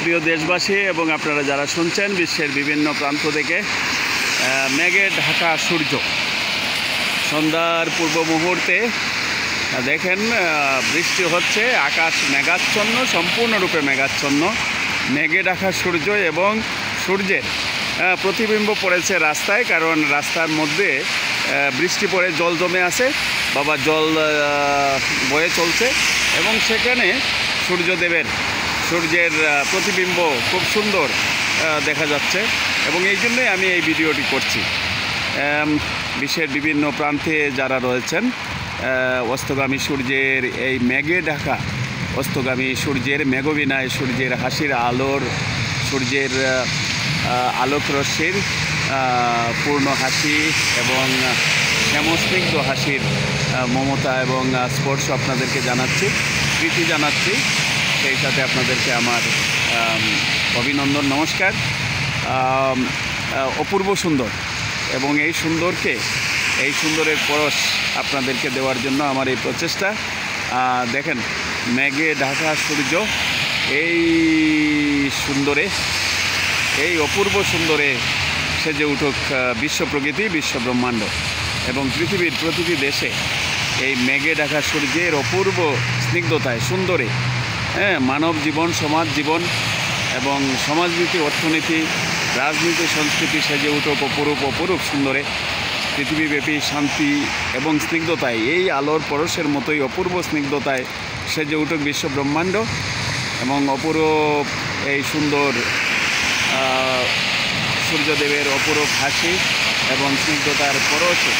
প্রিয় দেশবাসী এবং আপনারা যারা শুনছেন বিশ্বের বিভিন্ন প্রান্ত থেকে, মেঘে ঢাকা সূর্য সন্ধ্যার পূর্ব মুহূর্তে দেখেন বৃষ্টি হচ্ছে, আকাশ মেঘাচ্ছন্ন, সম্পূর্ণরূপে মেঘাচ্ছন্ন, মেঘে ঢাকা সূর্য এবং সূর্যের প্রতিবিম্ব পড়েছে রাস্তায়, কারণ রাস্তার মধ্যে বৃষ্টি পড়ে জল জমে আছে, বাবা জল বয়ে চলছে এবং সেখানে সূর্যের প্রতিবিম্ব খুব সুন্দর দেখা যাচ্ছে এবং এই জন্যই আমি এই ভিডিওটি করছি। বিশ্বের বিভিন্ন প্রান্তে যারা রয়েছেন, অস্তগামী সূর্যের এই মেঘে ঢাকা অস্তগামী সূর্যের মেঘবিনায় সূর্যের হাসির আলোর, সূর্যের আলোক রশ্মির পূর্ণ হাসি এবং শ্যামস্নিগ্ধ হাসির মমতা এবং স্পর্শ আপনাদেরকে জানাচ্ছি, প্রীতি জানাচ্ছি। সেই সাথে আপনাদেরকে আমার অভিনন্দন, নমস্কার। অপূর্ব সুন্দর এবং এই সুন্দরের পরশ আপনাদেরকে দেওয়ার জন্য আমার এই প্রচেষ্টা। দেখেন মেঘে ঢাকা সূর্য এই অপূর্ব সুন্দরে সেজে উঠুক বিশ্ব প্রকৃতি, বিশ্ব ব্রহ্মাণ্ড এবং পৃথিবীর প্রতিটি দেশে এই মেঘে ঢাকা সূর্যের অপূর্ব স্নিগ্ধতায়, সুন্দরে মানব জীবন, সমাজ জীবন এবং সমাজনীতি, অর্থনীতি, রাজনীতি, সংস্কৃতি সেজে উঠুক অপরূপ সুন্দরে, পৃথিবীব্যাপী শান্তি এবং স্নিগ্ধতায়, এই আলোর পরশের মতোই অপূর্ব স্নিগ্ধতায় সেজে উঠুক বিশ্ব ব্রহ্মাণ্ড এবং অপূরূপ এই সুন্দর সূর্যদেবের অপূরূপ হাসি এবং স্নিগ্ধতার পরশে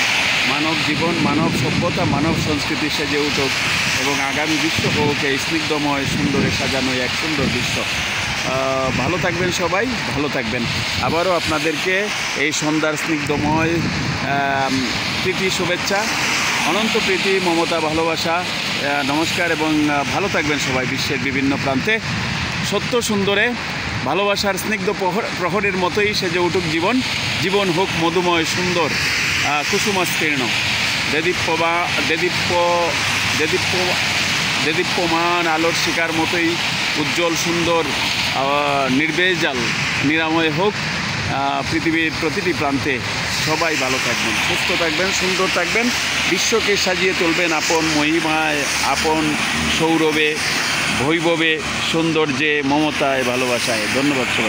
মানব জীবন, মানব সভ্যতা, মানব সংস্কৃতি সেজে উঠুক এবং আগামী বিশ্ব হোক এই স্নিগ্ধময় সুন্দরে সাজানো এক সুন্দর বিশ্ব। ভালো থাকবেন সবাই, ভালো থাকবেন। আবারও আপনাদেরকে এই সন্ধ্যার স্নিগ্ধময় প্রীতি, শুভেচ্ছা, অনন্ত প্রীতি, মমতা, ভালোবাসা, নমস্কার এবং ভালো থাকবেন সবাই। বিশ্বের বিভিন্ন প্রান্তে সত্য সুন্দরে ভালোবাসার স্নিগ্ধ প্রহরের মতোই সেজে উঠুক জীবন হোক মধুময়, সুন্দর, কুসুমাস্তীর্ণ, দেদীপ্যমান আলোর শিকার মতোই উজ্জ্বল, সুন্দর, নির্বেজাল, নিরাময় হোক পৃথিবীর প্রতিটি প্রান্তে। সবাই ভালো থাকবেন, সুস্থ থাকবেন, সুন্দর থাকবেন, বিশ্বকে সাজিয়ে তুলবেন আপন মহিমায়, আপন সৌরভে, বৈভবে, সৌন্দর্যে, মমতায়, ভালোবাসায়। ধন্যবাদ সবাই।